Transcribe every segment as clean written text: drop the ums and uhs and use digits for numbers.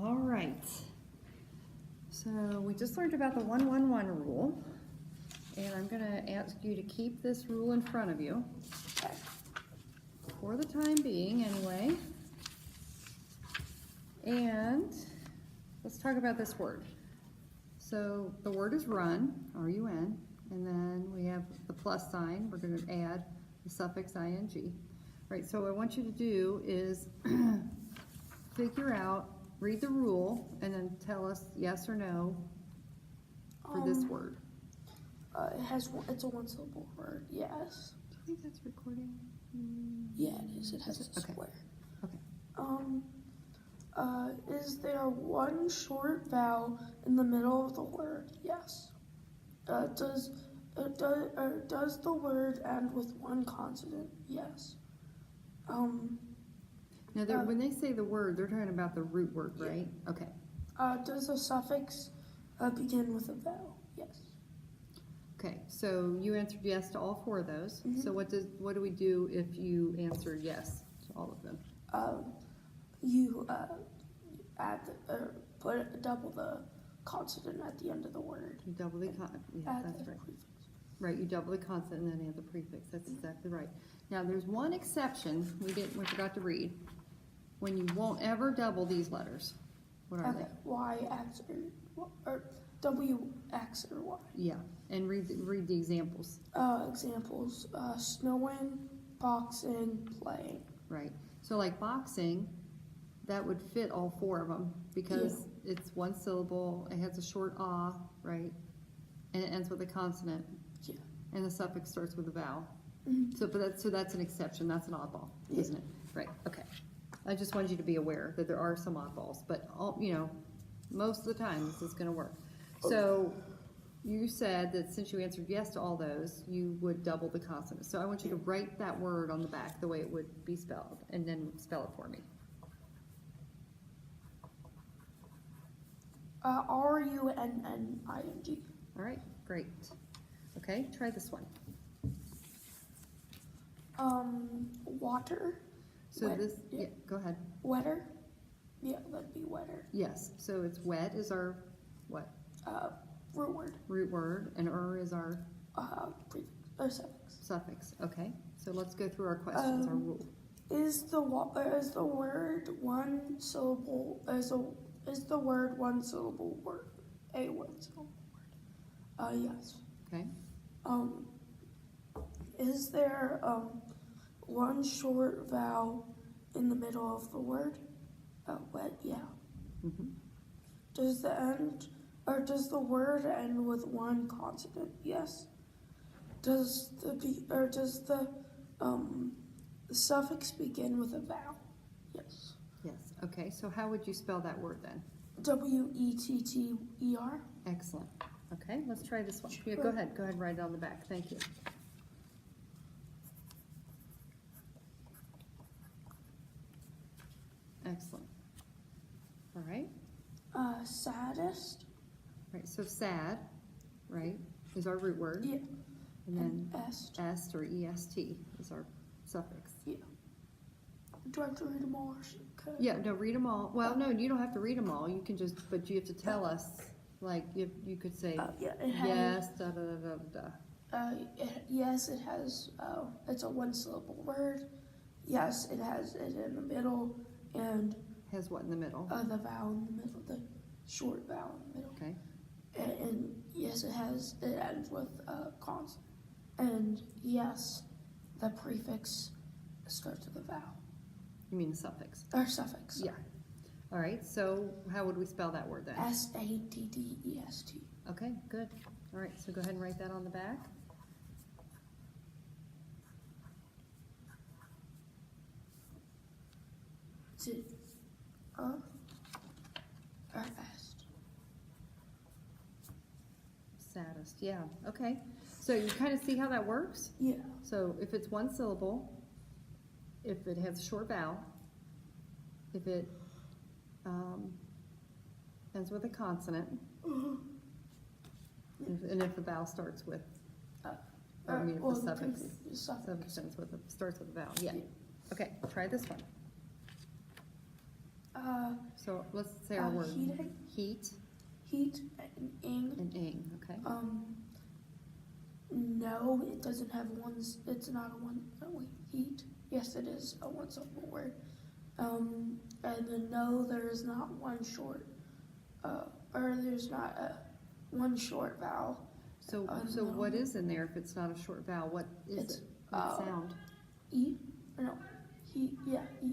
All right. So we just learned about the 1-1-1 rule, and I'm going to ask you to keep this rule in front of you for the time being anyway. And let's talk about this word. So the word is run, R-U-N, and then we have the plus sign. We're going to add the suffix ing. Right, so what I want you to do is figure out, read the rule, and then tell us yes or no for this word. It's a one-syllable word. Yes. Do you think that's recording? Yeah, it is. It has a Okay. square. Okay. Is there one short vowel in the middle of the word? Yes. Does the word end with one consonant? Yes. Now, when they say the word, they're talking about the root word, right? Yeah. Okay. Does the suffix begin with a vowel? Yes. Okay, so you answered yes to all four of those. Mm-hmm. So what do we do if you answer yes to all of them? You double the consonant at the end of the word. You double the yeah, that's right. Prefix. Right, you double the consonant and then add the prefix. That's exactly right. Now, there's one exception we forgot to read. When you won't ever double these letters. What are they? Y, X, or W, X, or Y. Yeah, and read the examples. Examples: snowing, boxing, playing. Right. So like boxing, that would fit all four of them because it's one syllable. It has a short ah, right, and it ends with a consonant. Yeah. And the suffix starts with a vowel. Mm-hmm. So that's an exception. That's an oddball, isn't it? Right. Okay. I just wanted you to be aware that there are some oddballs, but most of the time this is going to work. So you said that since you answered yes to all those, you would double the consonant. So I want you to write that word on the back the way it would be spelled, and then spell it for me. RUNNING. All right. Great. Okay. Try this one. Water. So go ahead. Wetter. Yeah, that'd be wetter. Yes. So it's wet is our what? Root word. Root word, and is our Prefix or suffix. suffix. Okay. So let's go through our questions. Our rule. Is the word one syllable? Is the word one syllable word? A one syllable word. Yes. Okay. Is there one short vowel in the middle of the word? Wet. Yeah. Mm-hmm. Does the word end with one consonant? Yes. Does the suffix begin with a vowel? Yes. Yes. Okay. So how would you spell that word then? WETTER. Excellent. Okay. Let's try this one. Sure. Yeah. Go ahead. Go ahead and write it on the back. Thank you. Excellent. All right. Saddest. Right. So sad, right, is our root word. Yeah. And then est. or est is our suffix. Yeah. Do I have to read them all? Or Yeah. No, read them all. Well, no, you don't have to read them all. You can but you have to tell us. Like you could say it has, yes, da da da da da. Yes, it has. It's a one-syllable word. Yes, it has it in the middle and Has what in the middle? the vowel in the middle, the short vowel in the middle. Okay. And yes, it ends with a consonant. And yes, the prefix starts with a vowel. You mean the suffix? Or suffix. Yeah. All right. So how would we spell that word then? SADDEST. Okay. Good. All right. So go ahead and write that on the back. Or est. Saddest. Yeah. Okay. So you kind of see how that works? Yeah. So if it's one syllable, if it has a short vowel, if it ends with a consonant, and if the vowel starts with, the suffix. The suffix. Suffix starts with a vowel. Yeah. Okay. Try this one. So let's say our word. Heating. Heat Heat and ing. and ing, okay? No, it doesn't have one. It's not a one. Oh, wait, heat. Yes, it is a one syllable word. And then no, there is not one short. Or there's not one short vowel. So what is in there if it's not a short vowel? What is It's, it? What sound? E. Or no. He. Yeah. E.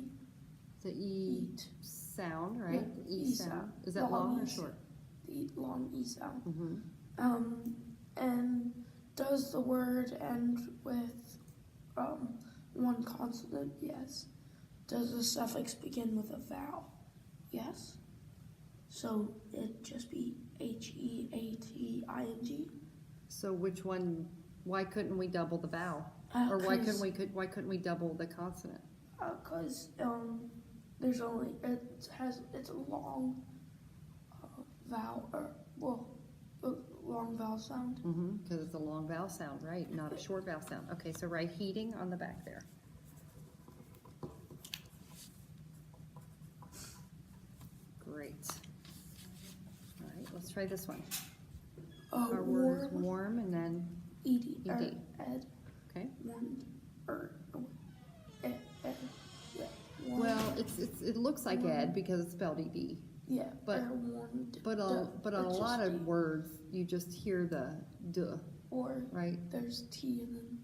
The E Eat. sound, right? Yeah, The E E sound. sound. Is that long or E short? The long E sound. Mm-hmm. And does the word end with one consonant? Yes. Does the suffix begin with a vowel? Yes. So it'd just be Heating. So which one? Why couldn't we double the vowel? Or why couldn't we double the consonant? Because there's only it's a long vowel long vowel sound. Because it's a long vowel sound, right? Not a short vowel sound. Okay, so write heating on the back there. Great. All right, let's try this one. Our word is warm, and then Ed. Ed. Okay. One. Yeah. One. Well, it looks like ed because it's spelled ed. Yeah. But on a lot of words, you just hear the duh. Or right. There's T and then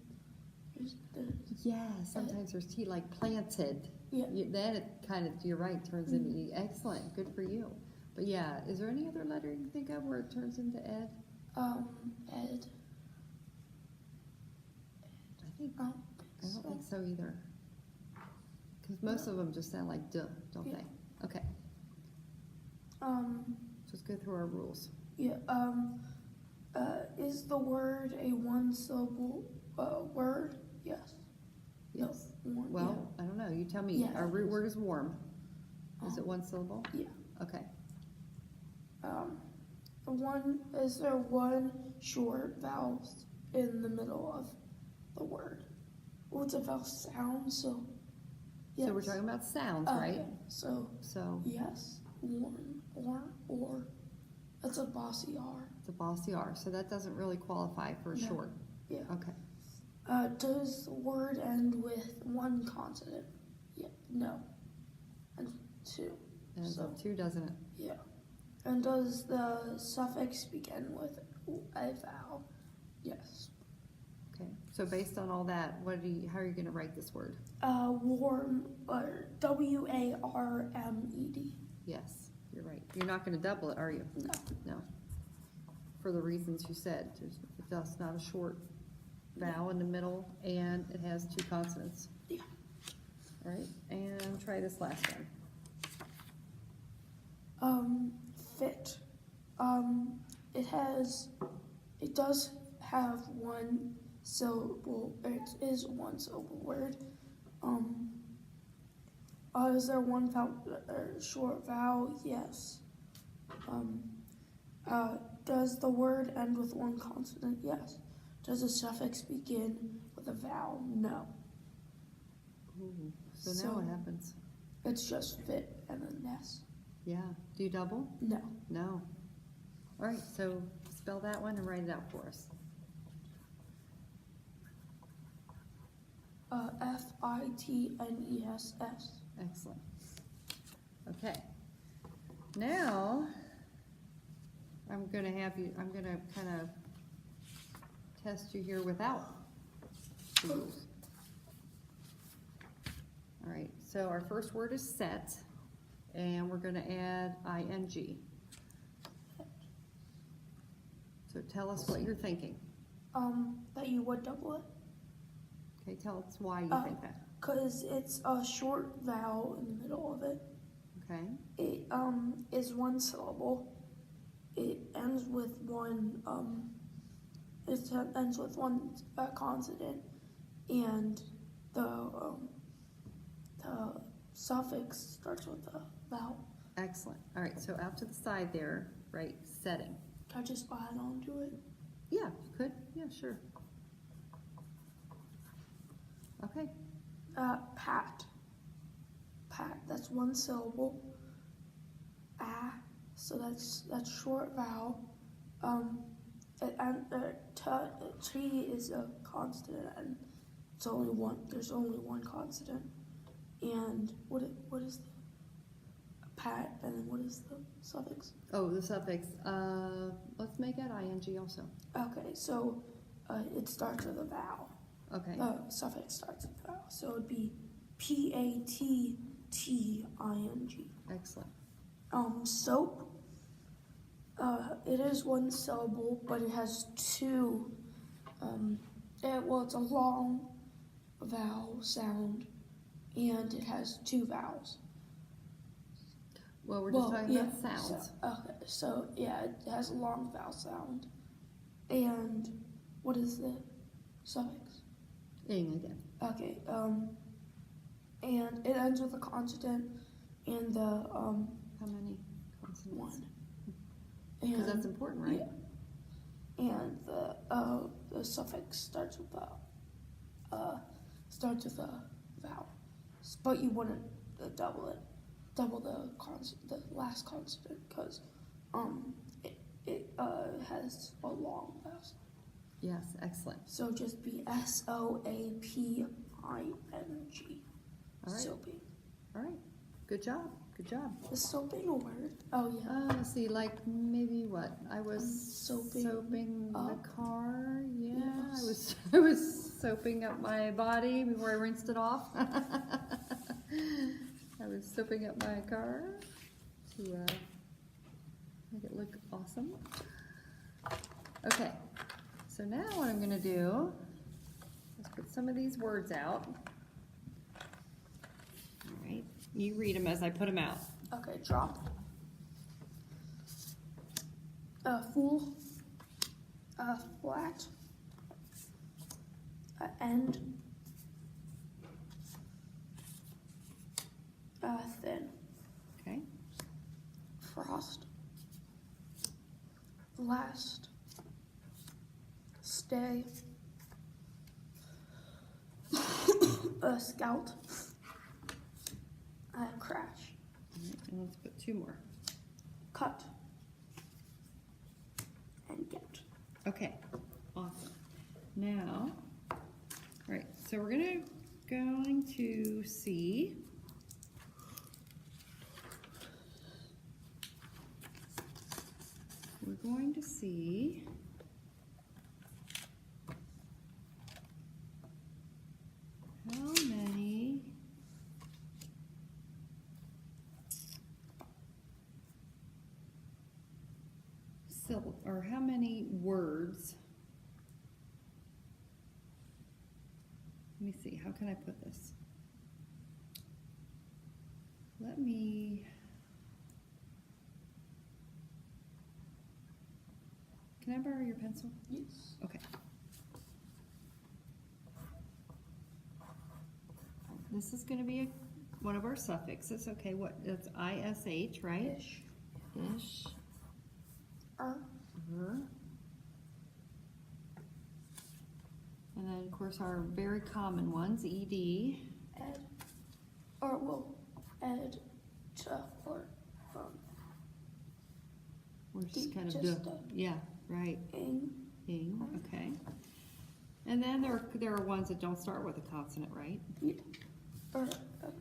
there's the. Yeah. Sometimes there's T like planted. Yeah. Then it kind of, you're right, turns into E. Excellent. Good for you. But yeah, is there any other letter you can think of where it turns into ed? Ed. I don't think so either. Because most of them just sound like duh, don't they? Okay. Just go through our rules. Yeah. Is the word a one syllable word? Yes. Yes. No, one, well, I don't know. You tell me. Yeah, Our root word is warm. Is it one syllable? Yeah. Okay. Is there one short vowel in the middle of the word? Well, it's a vowel sound, so. Yes. So we're talking about sounds, right? Yeah. So. Yes. One or. That's a bossy R. It's a bossy R, so that doesn't really qualify for a short. Yeah. Okay. Does the word end with one consonant? Yeah. No. And two. And so two, doesn't it? Yeah. And does the suffix begin with a vowel? Yes. Okay. So based on all that, how are you going to write this word? Warm, or WARMED. Yes, you're right. You're not going to double it, are you? No. No. For the reasons you said. It's not a short vowel in the middle, and it has two consonants. Yeah. All right, and try this last one. Fit. It does have one syllable. It is one syllable word. Is there one short vowel? Yes. Does the word end with one consonant? Yes. Does the suffix begin with a vowel? No. Ooh. So now what happens? It's just fit and then ness. Yeah. Do you double? No. No. All right, so spell that one and write it out for us. FITNESS. Excellent. Okay. Now, I'm going to kind of test you here without the rules. All right, so our first word is set, and we're going to add ing. So tell us what you're thinking. That you would double it. Okay, tell us why you think that. Because it's a short vowel in the middle of it. Okay. It is one syllable. It ends with one consonant, and the suffix starts with a vowel. Excellent. All right, so out to the side there, right, setting. Can I just add on to it? Yeah, you could. Yeah, sure. Okay. Pat. Pat, that's one syllable. So that's short vowel. T is a consonant, and it's only one. There's only one consonant. And what is the pat? And then what is the suffix? Oh, the suffix. Let's make that ing also. Okay, so it starts with a vowel. Okay. The suffix starts with a vowel, so it would be patting. Excellent. Soap. It is one syllable, but it has two. It's a long vowel sound, and it has two vowels. Well, we're just talking about sounds. So it has a long vowel sound. And what is the suffix? Ing again. Okay, and it ends with a consonant and the How many consonants? one. Because that's important, right? Yeah. And the suffix starts with a vowel, but you wouldn't double the last consonant because it has a long vowel sound. Yes, excellent. So just be SOAPING. All right. Soaping. All right. Good job. Good job. Is soaping a word? Oh yeah. Let's see, like maybe what? I was Soaping the up. car. Yeah, Yes. I was soaping up my body before I rinsed it off. I was soaping up my car to make it look awesome. Okay, so now what I'm going to do is put some of these words out. All right, you read them as I put them out. Okay, drop. Full. Flat. End. Thin. Okay, Frost. Last. Stay. Scout. Crash. all right, and let's put two more. Cut. And get. Okay, awesome. Now, all right, so we're going to see how many or how many words. Let me see, how can I put this? Can I borrow your pencil? Yes. Okay. This is going to be one of our suffixes. Okay, that's ISH, right? Ish. Ish. And then, of course, our very common ones, ED. Ed. Or, well, ed. Or, We're just D, kind of, just yeah, right. ing. Ing, okay. And then there are ones that don't start with a consonant, right? Yeah. Or,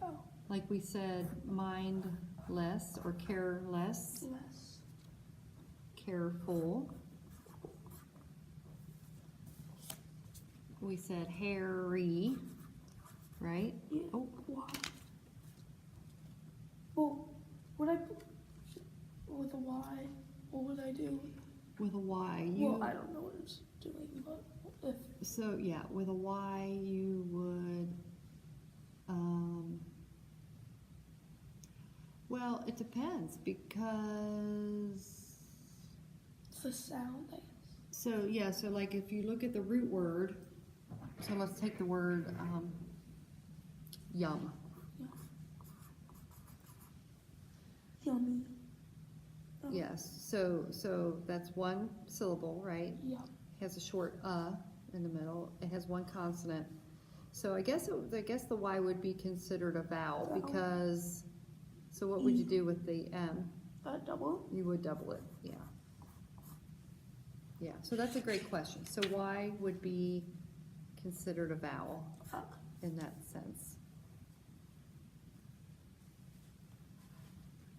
oh. Like we said, mindless or careless, Less. careful. We said hairy, right? Yeah. Oh. Why? Well, would I put with a Y? What would I do? With a Y, Well, I don't know what I'm doing, but if so yeah, with a Y you would, well, it depends because, it's the sound, I guess. so yeah, so like if you look at the root word, so let's take the word yum. Yeah. Yummy. Oh. Yes, so that's one syllable, right? Yeah. Has a short in the middle. It has one consonant. So I guess the Y would be considered a vowel Vowel. because. So what would you do with the M? double? You would double it, yeah. Yeah, so that's a great question. So Y would be considered a vowel in that sense.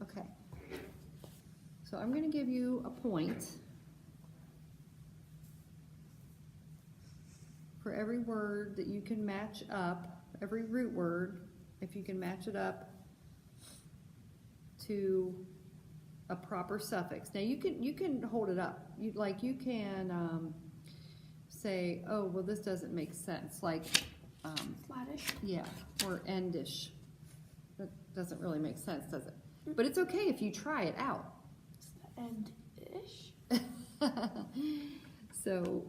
Okay. So I'm going to give you a point for every word that you can match up, every root word, if you can match it up to a proper suffix. Now you can hold it up. You can say, oh well, this doesn't make sense. Like Flattish. yeah, or endish. That doesn't really make sense, does it? But it's okay if you try it out. And-ish. So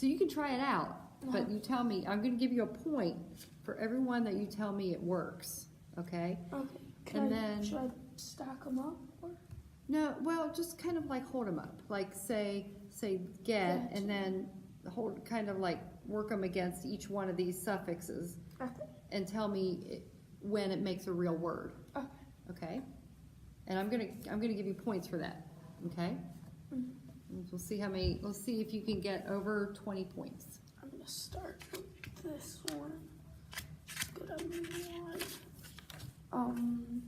you can try it out, but you tell me. I'm going to give you a point for every one that you tell me it works. Okay. Okay. Should I stack them up? Or? No, well, just kind of like hold them up. Like say get, and then hold, kind of like work them against each one of these suffixes, and tell me when it makes a real word. Okay. Okay. And I'm gonna give you points for that. Okay. Mm-hmm. We'll see how many. Let's see if you can get over 20 points. I'm gonna start with this one. Good one.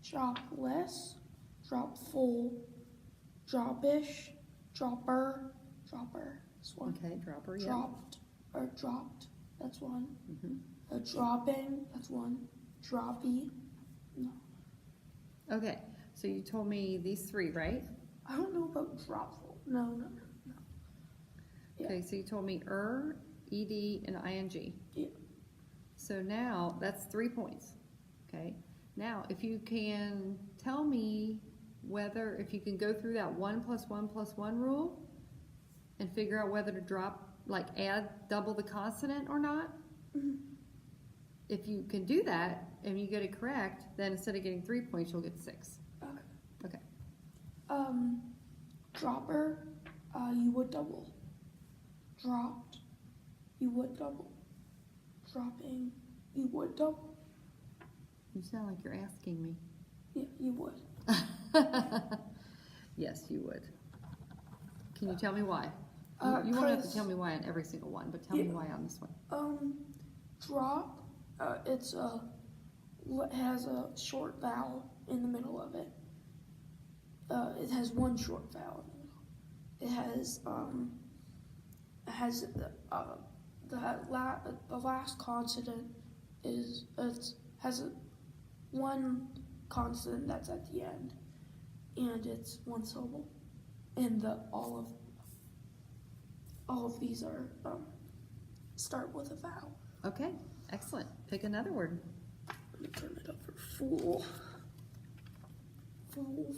Drop less, drop full, drop-ish, dropper. This one. Okay, dropper. Yeah. Dropped or dropped. That's one. Mm-hmm. Dropping. That's one. Droppy. No. Okay. So you told me these three, right? I don't know about dropful. No. Yeah. Okay. So you told me ed, and ing. Yeah. So now that's 3 points. Okay. Now, if you can tell me if you can go through that 1 + 1 + 1 rule and figure out whether to drop, like add double the consonant or not. Mm-hmm. If you can do that and you get it correct, then instead of getting 3 points, you'll get 6. Okay. Dropper, you would double. Dropped, you would double. Dropping, you would double. You sound like you're asking me. Yeah, you would. Yes, you would. Can you tell me why? You won't have to tell me why on every single one, but tell me why on this one. Drop, it has a short vowel in the middle of it. It has one short vowel in the middle. The last consonant has one consonant that's at the end, and it's one syllable. And all of these are start with a vowel. Okay, excellent. Pick another word. Let me turn it up for fool. Foolish.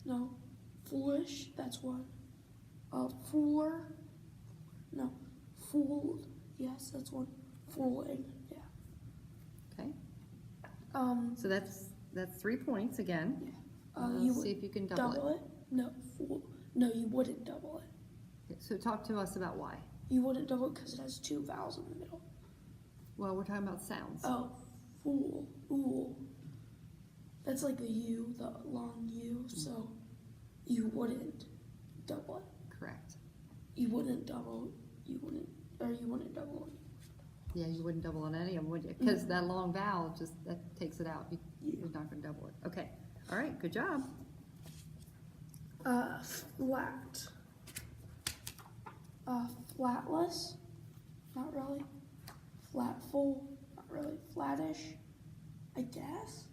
No, foolish. That's one. Fooler. No, fooled. Yes, that's one. Fooling. Yeah. Okay. So that's 3 points again. Yeah. Let's see if you can double it. No, no, you wouldn't double it. Okay, so talk to us about why. You wouldn't double it because it has two vowels in the middle. Well, we're talking about sounds. Oh, fool, ooh. That's like the U, the long U, so you wouldn't double it. Correct. You wouldn't double it. Yeah, you wouldn't double on any of them, would you? Because that long vowel that takes it out. You're not going to double it. Okay. All right. Good job. Flat. Flatless. Not really. Flatful. Not really. Flattish. I guess.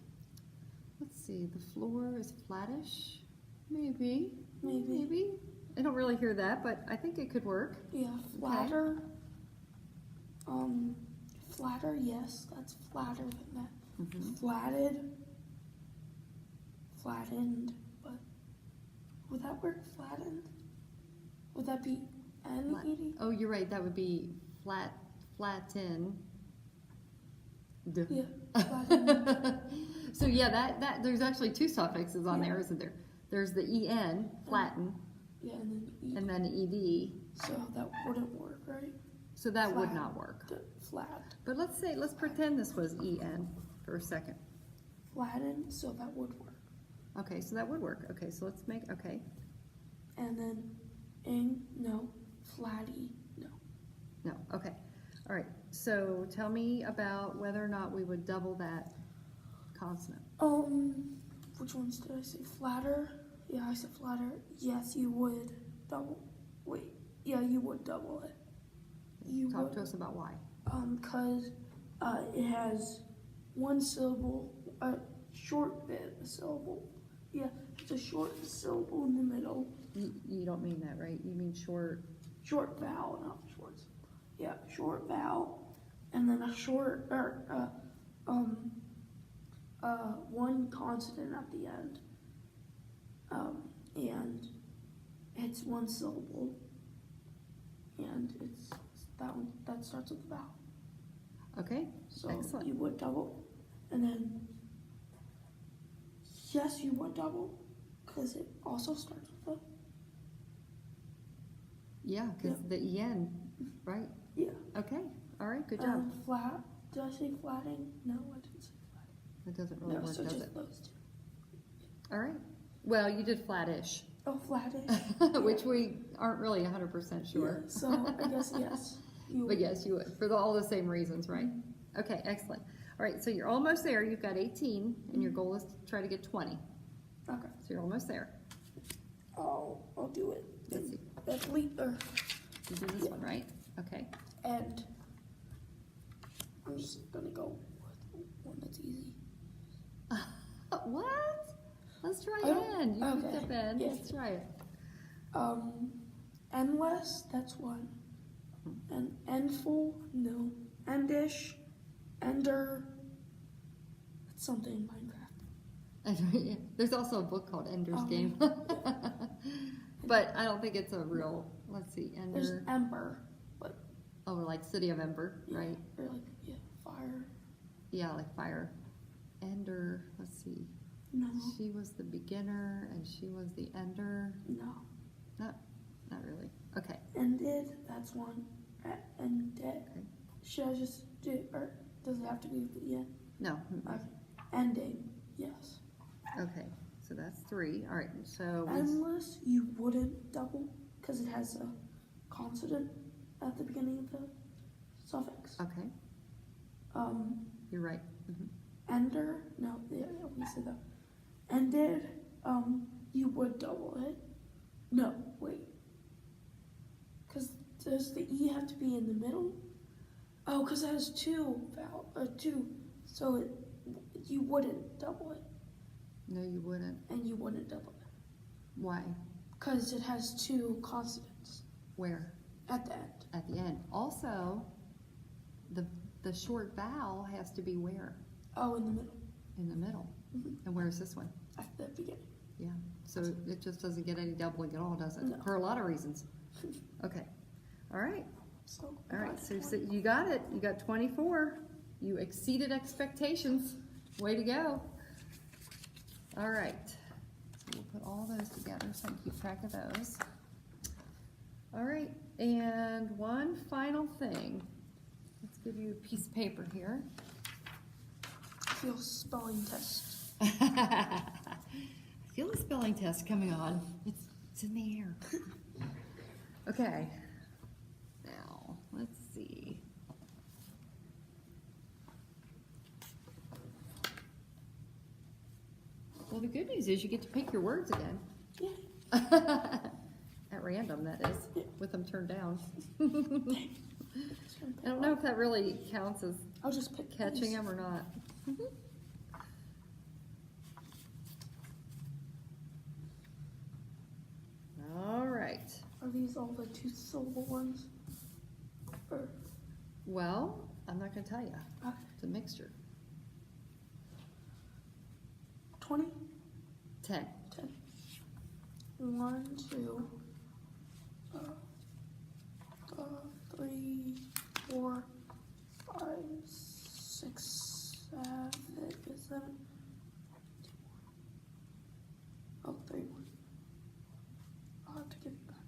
Let's see. The floor is flattish. Maybe. Maybe. I don't really hear that, but I think it could work. Yeah. Flatter. Okay. Flatter. Yes, that's flatter than that. Mm-hmm. Flatted. Flattened. But would that work? Flattened? Would that be N-E-D? Oh, you're right. That would be flatten. Yeah. Flattened. So yeah, that there's actually two suffixes on there, isn't there? There's the en, flatten. Yeah, and then E. And then ed. So that wouldn't work, right? So that would Flat. not work. Flat. But let's pretend this was en for a second. Flatten, so that would work. Okay, so that would work. Okay, so let's make, okay. And then ing, no. Flatty, no. No, okay. All right, so tell me about whether or not we would double that consonant. Which ones did I say? Flatter? Yeah, I said flatter. Yes, you would double. Wait, yeah, you would double it. You Talk would. to us about why. Cause it has one syllable, a short bit, a syllable. Yeah, it's a short syllable in the middle. You don't mean that, right? You mean short. Short vowel, not short. Yeah, short vowel, and then a short one consonant at the end. And it's one syllable, and it's that one that starts with the vowel. Okay, So excellent. you would double, and then yes, you would double, because it also starts with Yeah, because the en, right? a yeah. Okay, all right, good job. Flat. Did I say flatting? No, I didn't say flatting. That doesn't really No, work, so does just it? those two. All right. Well, you did flattish, Oh, flattish. which we aren't really 100% sure. Yeah, so I guess yes. You But yes, you would, for all the same reasons, right? Okay, excellent. All right, so you're almost there. You've got 18, and your goal is to try to get 20. Okay. So you're almost there. I'll do it. Let's see. At least, You do this one, right? Okay. and I'm just gonna go with one that's easy. What? Let's try I don't- N. You picked okay, up N. yeah. Let's try it. Endless, that's one. And endful, no. Endish, ender, that's something in Minecraft. There's also a book called Ender's Oh, Game. But I don't think it's a real, let's see, There's Ender. ember, but Oh, like City of Ember, yeah, right? or like fire. Yeah, like fire. Ender, let's see. No, She was the beginner and she was the ender. no. Not really. Okay. Ended, that's one. Ended. Okay. Should I just do, or does it have to be with the end? No. Okay. Ending, yes. Okay. So that's 3. All right. So Endless, you wouldn't double because it has a consonant at the beginning of the suffix. okay. You're right. Ender, no, yeah, we said that. Ended, you would double it. No, wait. Because does the E have to be in the middle? Oh, because it has two, so you wouldn't double it, No, you wouldn't. and you wouldn't double it. Why? Because it has two consonants Where? at the end. At the end. Also, the short vowel has to be where? Oh, in the middle, In the middle. Mhm. And where's this one? at the beginning. Yeah. So it just doesn't get any doubling at all, does it? No. For a lot of reasons. Okay. All right. So, All right. So you got it. You got 24. You exceeded expectations. Way to go. All right. So we'll put all those together so I can keep track of those. All right. And one final thing. Let's give you a piece of paper here. Feel spelling test. I feel the spelling test coming on. It's in the air. Okay. Now, let's see. Well, the good news is you get to pick your words again. Yeah. At random, that is, Yeah. with them turned down. I don't know if that really counts as I'll just pick catching these. them or not. All right. Are these all the two-syllable ones? Or, Well, I'm not going to tell you. okay. It's a mixture. 20? 10. 10. 1, 2, 3, 4, 5, 6, 7, 8, 7. Oh, 3 more. I'll have to give you back.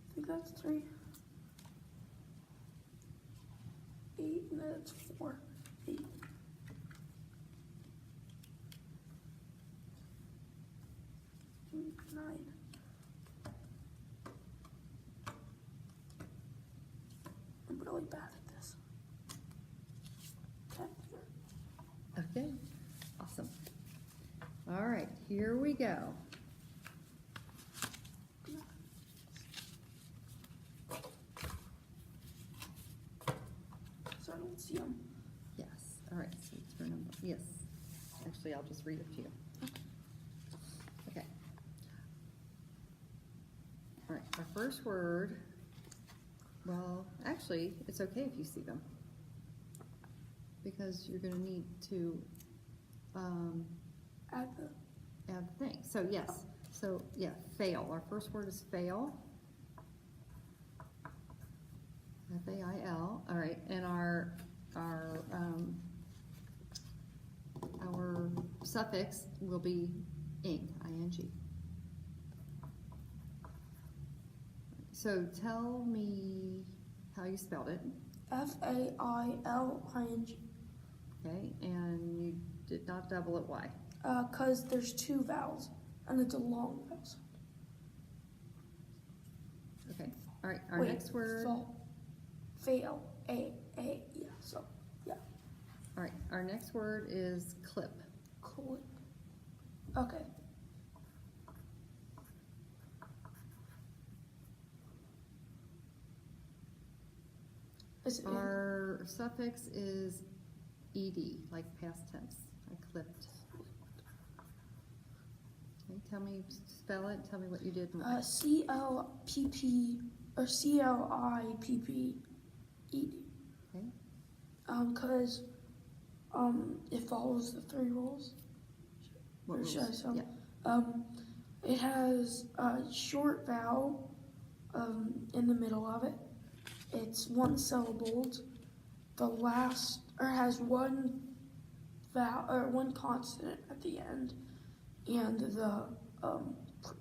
I think that's 3. 8, and then it's 4, 8. Nine. I'm really bad at this. 10. Okay, awesome. All right, here we go. So I don't see them. Yes, all right, so turn them, yes. Actually, I'll just read it to you. Okay. All right, our first word, well, actually, it's okay if you see them. Because you're gonna need to, Add the add the thing. So yes, so yeah, fail. Our first word is fail. F-A-I-L. All right, and our suffix will be ing, I-N-G. So tell me how you spelled it. F-A-I-L-I-N-G. Okay, and you did not double it. Why? Because there's 2 vowels, and it's a long vowel. Okay. All right. Our Wait, next word. Fail. Yeah. So yeah. All right. Our next word is clip. Clip. Okay. Is it Our suffix is ed, like past tense. I clipped. Okay. Tell me, spell it. Tell me what you did. And why. C-L-P-P or C-L-I-P-P-E-D. Okay. Because it follows the 3 rules. What Or should I rules? spell? Yeah. It has a short vowel in the middle of it. It's 1 syllabled. The last, or has 1 vowel or 1 consonant at the end, and the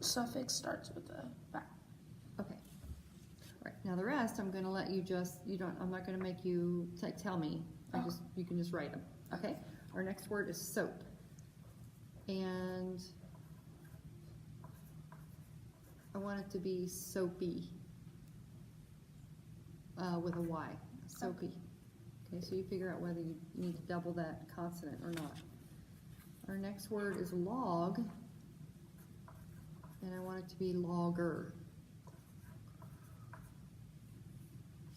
suffix starts with a vowel. Okay. All right. Now the rest, I'm going to let you just. I'm not going to make you tell me. You can just write them. Okay. Our next word is soap, and I want it to be soapy with a Y. Soapy. Okay. So you figure out whether you need to double that consonant or not. Our next word is log, and I want it to be logger.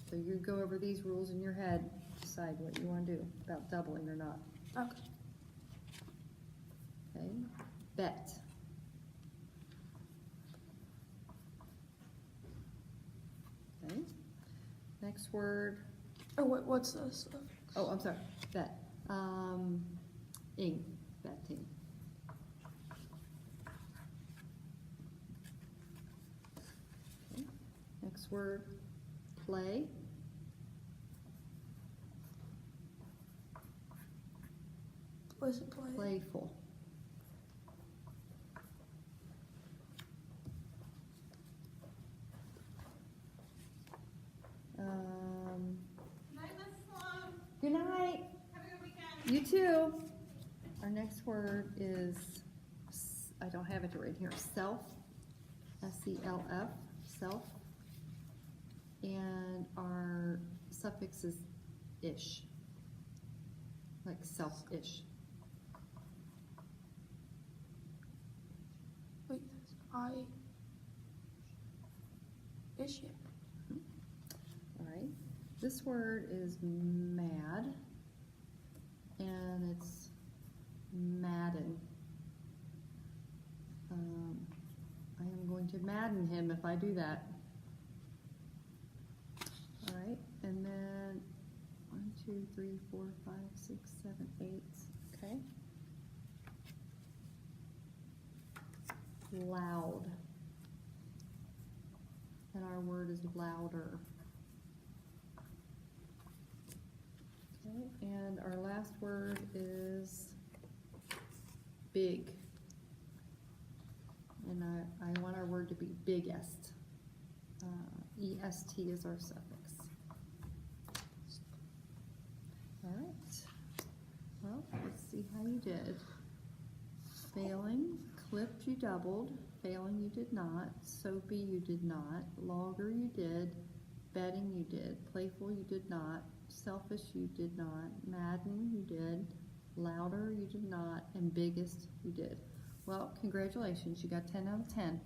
So you go over these rules in your head, decide what you want to do about doubling or not. Okay. Okay, bet. Okay, next word. Oh, what's this? Oh, I'm sorry, bet. Ing, betting. Okay. Next word, play. What's it play? Playful. Night, Miss Sloan. Good night. Have a good weekend. You too. Our next word is, I don't have it right here, self, S-E-L-F, self. And our suffix is ish, like self-ish. Wait, ish. All right. This word is mad, and it's madden. I am going to madden him if I do that. All right, and then 1, 2, 3, 4, 5, 6, 7, 8. Okay. Loud. And our word is louder. Okay, and our last word is big. And I want our word to be biggest. EST is our suffix. how you did. Failing, clipped you doubled, failing you did not, soapy you did not, longer you did, betting you did, playful you did not, selfish you did not, madden you did, louder you did not, and biggest you did. Well, congratulations, you got 10 out of 10.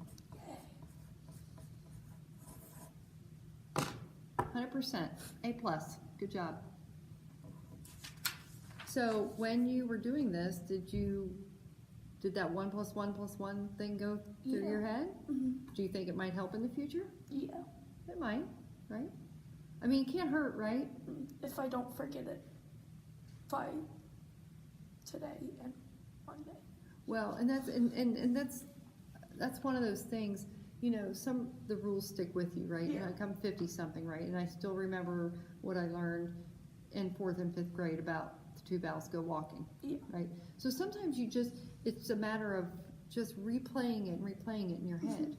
100%, A plus, good job. So when you were doing this, did that 1 + 1 + 1 thing go through your head? Mm-hmm. Do you think it might help in the future? Yeah. It might, right? I mean, it can't hurt, right? If I don't forget it by today and Monday. Well, and that's one of those things, you know, the rules stick with you, right? Yeah. Like I'm 50 something, right? And I still remember what I learned in 4th and 5th grade about the 2 vowels go walking, Yeah. right? So sometimes it's a matter of just replaying it in your head.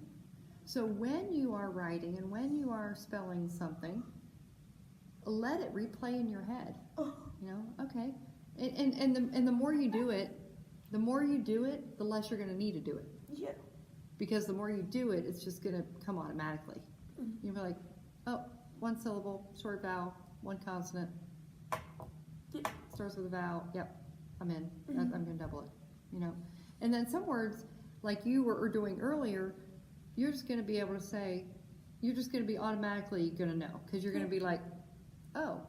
So when you are writing and when you are spelling something, let it replay in your head. Oh. You know, okay. And the more you do it, the less you're going to need to do it. Yeah. Because the more you do it, it's just going to come automatically. Mhm. You'll be like, oh, 1 syllable, short vowel, 1 consonant. Yeah. Starts with a vowel. Yep, I'm in. Mhm. I'm going to double it. You know, and then some words like you were doing earlier, you're just going to be able to say, you're just going to be automatically going to know because you're going to be like, oh,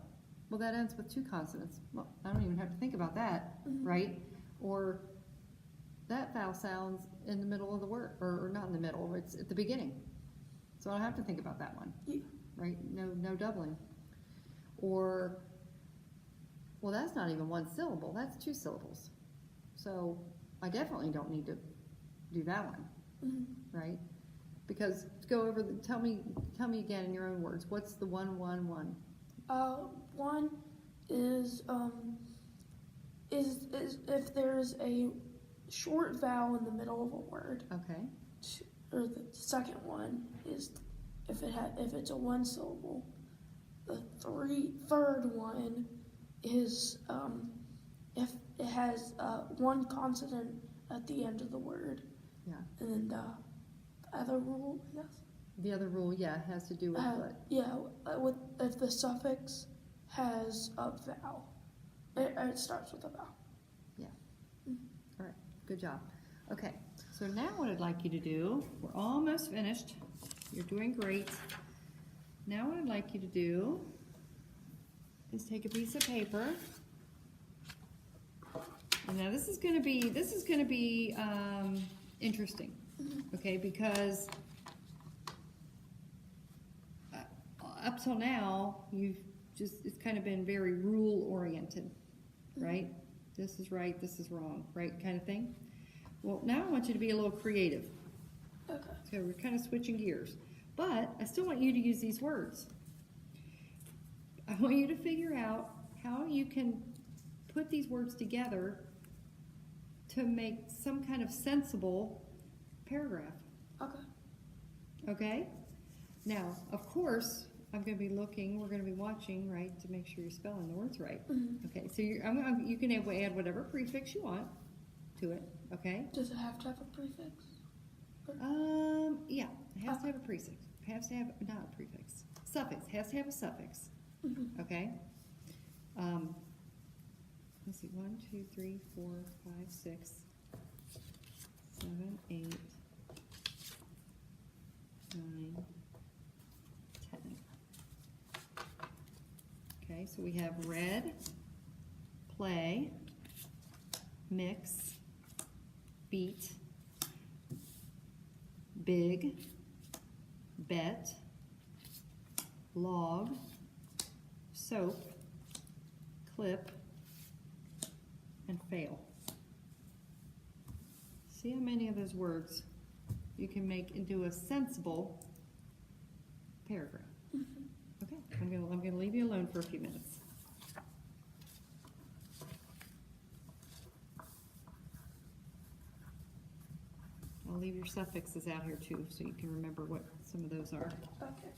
well that ends with 2 consonants. Well, I don't even have to think about that, Mhm. right? Or that vowel sounds in the middle of the word, or not in the middle, it's at the beginning. So I don't have to think about that one, Yeah. right? No doubling. Or, well, that's not even 1 syllable, that's 2 syllables. So I definitely don't need to do that one, Mm-hmm. right? Because go over tell me again in your own words, what's the 1 1 1? One is if there's a short vowel in the middle of a word. Okay. Or the second one is if it's a 1 syllable. The third one is if it has 1 consonant at the end of the word. Yeah. And then the other rule, I guess. The other rule, yeah, has to do with what? Yeah, with if the suffix has a vowel, it starts with a vowel. Yeah. All right. Good job. Okay. So now what I'd like you to do, we're almost finished. You're doing great. Now what I'd like you to do is take a piece of paper. And now this is going to be interesting. Okay, because up till now it's kind of been very rule oriented, right? This is right, this is wrong, right, kind of thing. Well, now I want you to be a little creative. Okay. So we're kind of switching gears, but I still want you to use these words. I want you to figure out how you can put these words together to make some kind of sensible paragraph. Okay. Okay? Now, of course, we're going to be watching, right, to make sure you're spelling the words right. Mm-hmm. Okay, so you can add whatever prefix you want to it, okay? Does it have to have a prefix? Yeah, it has to have a prefix. It has to have, not a prefix. Suffix, has to have a suffix, Mm-hmm. okay? Let's see, 1, 2, 3, 4, 5, 6, 7, 8, 9, 10. Okay, so we have read, play, mix, beat, big, bet, log, soap, clip, and fail. See how many of those words you can make into a sensible paragraph. Mm-hmm. Okay, I'm gonna leave you alone for a few minutes. I'll leave your suffixes out here too, so you can remember what some of those are. Okay.